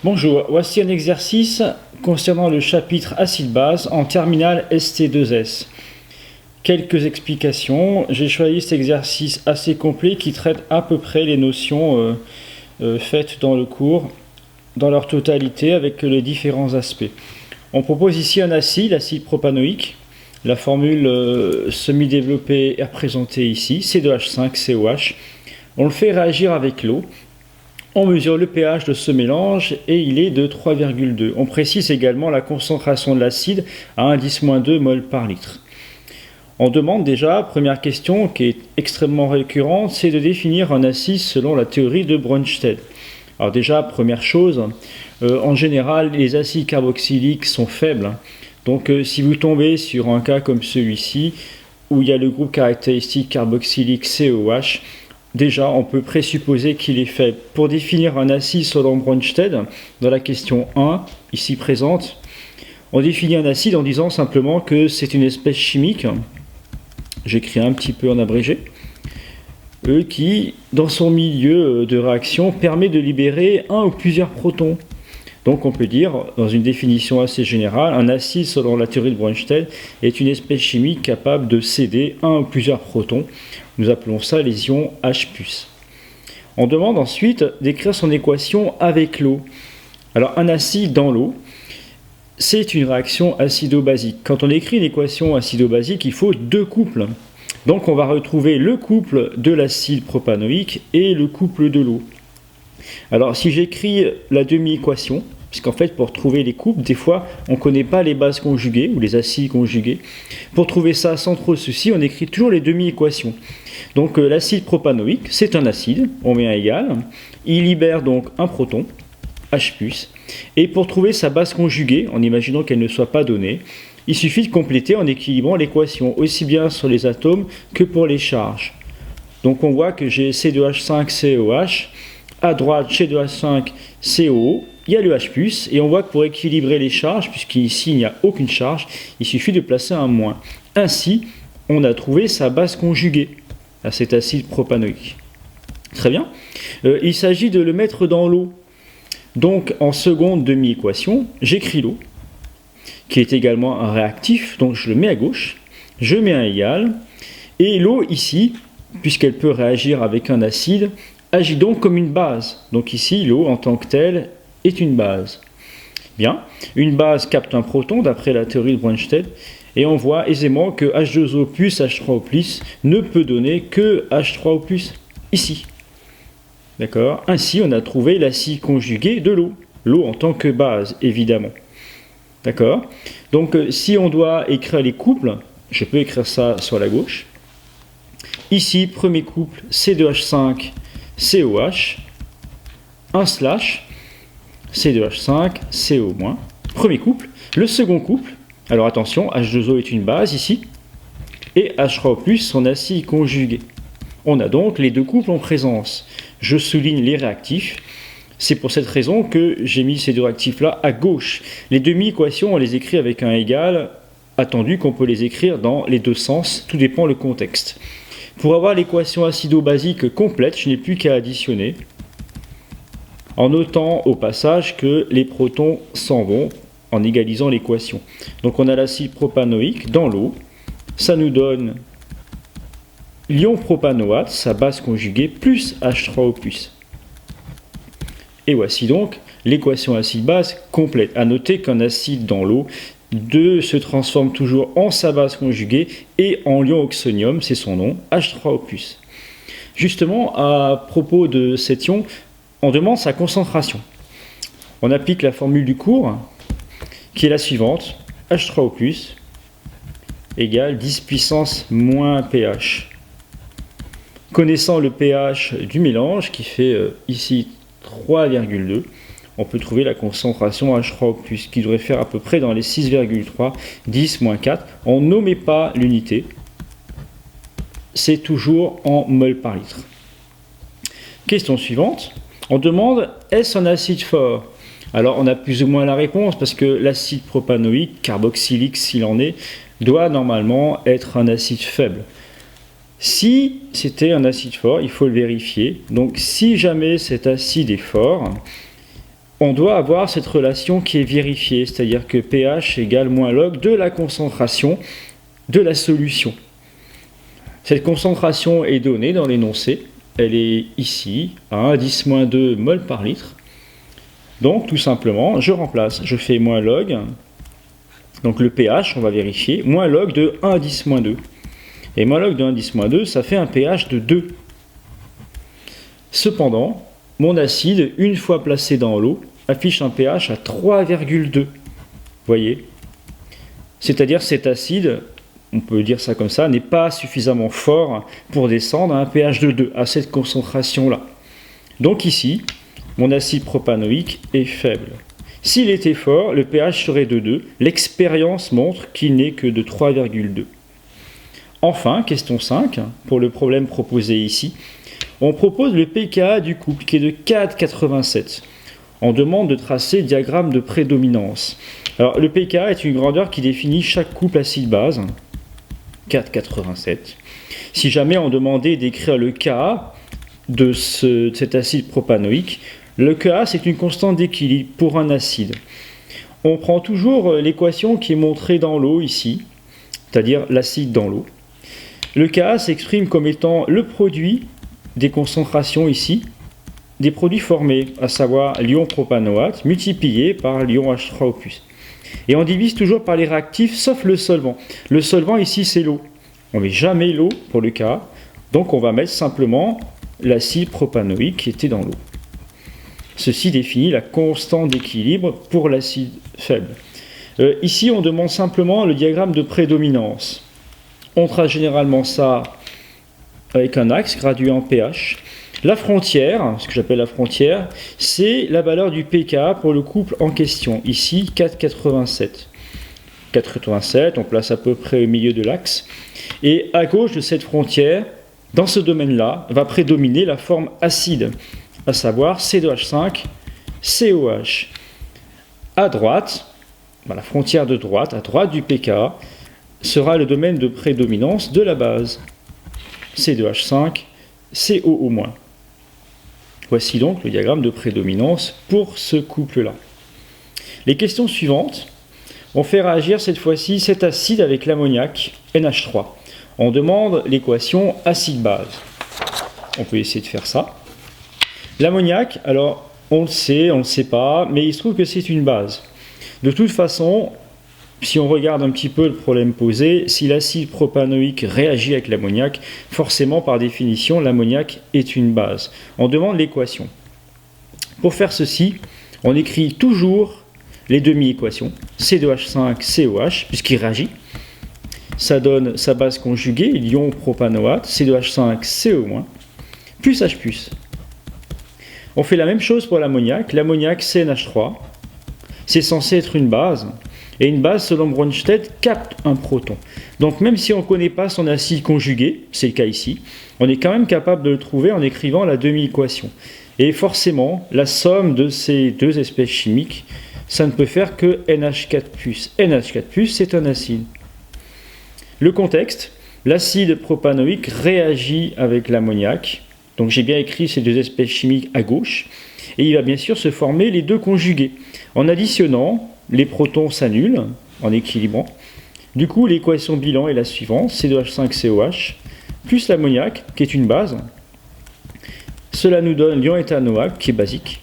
Bonjour, voici un exercice concernant le chapitre acide-base en terminale ST2S. Quelques explications. J'ai choisi cet exercice assez complet qui traite à peu près les notions faites dans le cours, dans leur totalité avec les différents aspects. On propose ici un acide, l'acide propanoïque. La formule semi-développée est représentée ici, C2H5COH. On le fait réagir avec l'eau. On mesure le pH de ce mélange et il est de 3,2. On précise également la concentration de l'acide à 1,2 mol par litre. On demande déjà, première question qui est extrêmement récurrente, c'est de définir un acide selon la théorie de Brønsted. Alors déjà, première chose, en général, les acides carboxyliques sont faibles. Donc si vous tombez sur un cas comme celui-ci, où il y a le groupe caractéristique carboxylique COH, déjà, on peut présupposer qu'il est faible. Pour définir un acide selon Brønsted, dans la question 1, ici présente, on définit un acide en disant simplement que c'est une espèce chimique, j'écris un petit peu en abrégé, qui, dans son milieu de réaction, permet de libérer un ou plusieurs protons. Donc on peut dire, dans une définition assez générale, un acide selon la théorie de Brønsted est une espèce chimique capable de céder un ou plusieurs protons. Nous appelons ça les ions H+. On demande ensuite d'écrire son équation avec l'eau. Alors un acide dans l'eau, c'est une réaction acido-basique. Quand on écrit une équation acido-basique, il faut deux couples. Donc on va retrouver le couple de l'acide propanoïque et le couple de l'eau. Alors si j'écris la demi-équation, puisqu'en fait pour trouver les couples, des fois on ne connaît pas les bases conjuguées ou les acides conjugués. Pour trouver ça sans trop de soucis, on écrit toujours les demi-équations. Donc l'acide propanoïque, c'est un acide, on met un égal, il libère donc un proton, H+, et pour trouver sa base conjuguée, en imaginant qu'elle ne soit pas donnée, il suffit de compléter en équilibrant l'équation, aussi bien sur les atomes que pour les charges. Donc on voit que j'ai C2H5COH, à droite C2H5COO, il y a le H+, et on voit que pour équilibrer les charges, puisqu'ici il n'y a aucune charge, il suffit de placer un moins. Ainsi, on a trouvé sa base conjuguée à cet acide propanoïque. Très bien. Il s'agit de le mettre dans l'eau. Donc en seconde demi-équation, j'écris l'eau, qui est également un réactif, donc je le mets à gauche, je mets un égal, et l'eau ici, puisqu'elle peut réagir avec un acide, agit donc comme une base. Donc ici, l'eau en tant que telle est une base. Bien, une base capte un proton d'après la théorie de Brønsted, et on voit aisément que H2O plus H3O plus ne peut donner que H3O plus ici. D'accord ? Ainsi, on a trouvé l'acide conjugué de l'eau. L'eau en tant que base, évidemment. D'accord ? Donc, si on doit écrire les couples, je peux écrire ça sur la gauche. Ici, premier couple, C2H5, COH, un slash, C2H5, CO-. Premier couple. Le second couple, alors attention, H2O est une base ici, et H3O+, son acide conjugué. On a donc les deux couples en présence. Je souligne les réactifs. C'est pour cette raison que j'ai mis ces deux réactifs-là à gauche. Les demi-équations, on les écrit avec un égal, attendu qu'on peut les écrire dans les deux sens, tout dépend le contexte. Pour avoir l'équation acido-basique complète, je n'ai plus qu'à additionner, en notant au passage que les protons s'en vont, en égalisant l'équation. Donc on a l'acide propanoïque dans l'eau, ça nous donne l'ion propanoate, sa base conjuguée, plus H3O+. Et voici donc l'équation acide-base complète. À noter qu'un acide dans l'eau se transforme toujours en sa base conjuguée et en l'ion oxonium, c'est son nom, H3O+. Justement, à propos de cet ion, on demande sa concentration. On applique la formule du cours, qui est la suivante, H3O+, égale 10 puissance moins pH. Connaissant le pH du mélange, qui fait ici 3,2, on peut trouver la concentration H3O+, qui devrait faire à peu près dans les 6,3, 10 moins 4. On n'omet pas l'unité, c'est toujours en mol par litre. Question suivante, on demande, est-ce un acide fort ? Alors on a plus ou moins la réponse, parce que l'acide propanoïque, carboxylique s'il en est, doit normalement être un acide faible. Si c'était un acide fort, il faut le vérifier. Donc si jamais cet acide est fort, on doit avoir cette relation qui est vérifiée, c'est-à-dire que pH égale moins log de la concentration de la solution. Cette concentration est donnée dans l'énoncé, elle est ici, à 1,10-2 mol par litre. Donc tout simplement, je remplace, je fais moins log, donc le pH, on va vérifier, moins log de 1,10-2. Et moins log de 1,10-2, ça fait un pH de 2. Cependant, mon acide, une fois placé dans l'eau, affiche un pH à 3,2. Voyez? C'est-à-dire cet acide, on peut dire ça comme ça, n'est pas suffisamment fort pour descendre à un pH de 2, à cette concentration-là. Donc ici, mon acide propanoïque est faible. S'il était fort, le pH serait de 2. L'expérience montre qu'il n'est que de 3,2. Enfin, question 5, pour le problème proposé ici, on propose le pKa du couple qui est de 4,87. On demande de tracer le diagramme de prédominance. Alors, le pKa est une grandeur qui définit chaque couple acide-base, 4,87. Si jamais on demandait d'écrire le Ka de cet acide propanoïque, le Ka c'est une constante d'équilibre pour un acide. On prend toujours l'équation qui est montrée dans l'eau ici, c'est-à-dire l'acide dans l'eau. Le Ka s'exprime comme étant le produit des concentrations ici, des produits formés, à savoir l'ion propanoate multiplié par l'ion H3O+. Et on divise toujours par les réactifs, sauf le solvant. Le solvant ici, c'est l'eau. On ne met jamais l'eau pour le Ka, donc on va mettre simplement l'acide propanoïque qui était dans l'eau. Ceci définit la constante d'équilibre pour l'acide faible. Ici, on demande simplement le diagramme de prédominance. On trace généralement ça avec un axe gradué en pH. La frontière, ce que j'appelle la frontière, c'est la valeur du pKa pour le couple en question. Ici, 4,87. 4,87, on place à peu près au milieu de l'axe. Et à gauche de cette frontière, dans ce domaine-là, va prédominer la forme acide, à savoir C2H5, COH. À droite, la frontière de droite, à droite du pKa, sera le domaine de prédominance de la base. C2H5, COO-. Voici donc le diagramme de prédominance pour ce couple-là. Les questions suivantes, on fait réagir cette fois-ci cet acide avec l'ammoniac, NH3. On demande l'équation acide-base. On peut essayer de faire ça. L'ammoniac, alors on le sait pas, mais il se trouve que c'est une base. De toute façon, si on regarde un petit peu le problème posé, si l'acide propanoïque réagit avec l'ammoniac, forcément par définition l'ammoniac est une base. On demande l'équation. Pour faire ceci, on écrit toujours les demi-équations, C2H5COH, puisqu'il réagit. Ça donne sa base conjuguée, l'ion propanoate, C2H5CO-, plus H+. On fait la même chose pour l'ammoniac. L'ammoniac CnH3, c'est censé être une base. Et une base, selon Bronsted, capte un proton. Donc même si on ne connaît pas son acide conjugué, c'est le cas ici, on est quand même capable de le trouver en écrivant la demi-équation. Et forcément, la somme de ces deux espèces chimiques, ça ne peut faire que NH4+. NH4+, c'est un acide. Le contexte, l'acide propanoïque réagit avec l'ammoniac. Donc j'ai bien écrit ces deux espèces chimiques à gauche. Et il va bien sûr se former les deux conjugués. En additionnant, les protons s'annulent en équilibrant. Du coup, l'équation bilan est la suivante, C2H5COH, plus l'ammoniac, qui est une base. Cela nous donne l'ion éthanoate, qui est basique,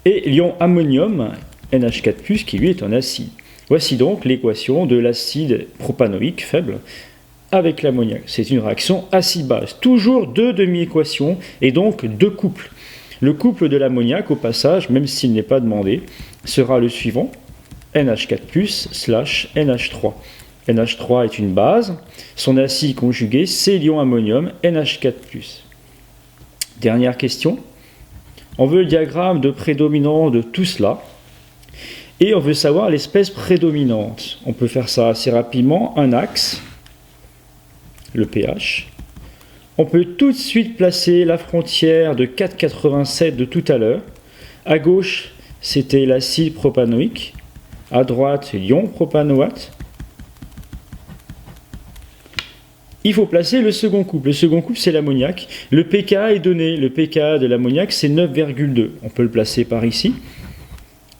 et l'ion ammonium, NH4+, qui lui est un acide. Voici donc l'équation de l'acide propanoïque faible avec l'ammoniac. C'est une réaction acide-base. Toujours deux demi-équations et donc deux couples. Le couple de l'ammoniac, au passage, même s'il n'est pas demandé, sera le suivant, NH4+/ NH3. NH3 est une base, son acide conjugué, c'est l'ion ammonium, NH4+. Dernière question. On veut le diagramme de prédominant de tout cela. Et on veut savoir l'espèce prédominante. On peut faire ça assez rapidement. Un axe, le pH. On peut tout de suite placer la frontière de 4,87 de tout à l'heure. À gauche, c'était l'acide propanoïque. À droite, l'ion propanoate. Il faut placer le second couple. Le second couple, c'est l'ammoniac. Le pKa est donné. Le pKa de l'ammoniac, c'est 9,2. On peut le placer par ici.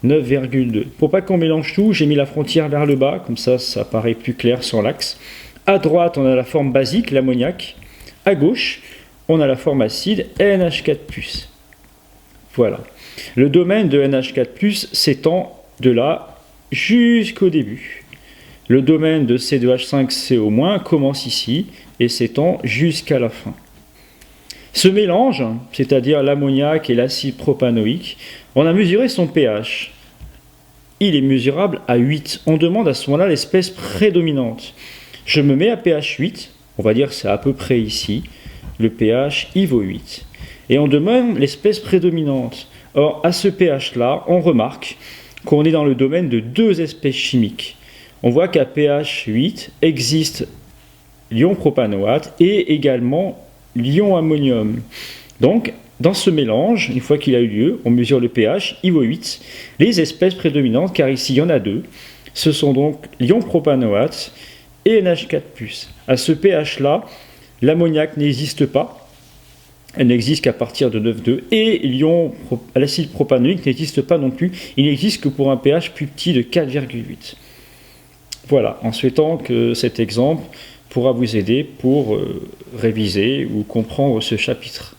9,2. Pour pas qu'on mélange tout, j'ai mis la frontière vers le bas, comme ça paraît plus clair sur l'axe. À droite, on a la forme basique, l'ammoniac. À gauche, on a la forme acide, NH4+. Voilà. Le domaine de NH4+, s'étend de là jusqu'au début. Le domaine de C2H5CO- commence ici et s'étend jusqu'à la fin. Ce mélange, c'est-à-dire l'ammoniac et l'acide propanoïque, on a mesuré son pH. Il est mesurable à 8. On demande à ce moment-là l'espèce prédominante. Je me mets à pH 8, on va dire que c'est à peu près ici. Le pH, il vaut 8. Et on demande l'espèce prédominante. Or, à ce pH-là, on remarque qu'on est dans le domaine de deux espèces chimiques. On voit qu'à pH 8 existe l'ion propanoate et également l'ion ammonium. Donc, dans ce mélange, une fois qu'il a eu lieu, on mesure le pH, il vaut 8. Les espèces prédominantes, car ici il y en a deux, ce sont donc l'ion propanoate et NH4+. À ce pH-là, l'ammoniac n'existe pas, elle n'existe qu'à partir de 9,2, et l'acide propanoïque n'existe pas non plus, il n'existe que pour un pH plus petit de 4,8. Voilà, en souhaitant que cet exemple pourra vous aider pour réviser ou comprendre ce chapitre.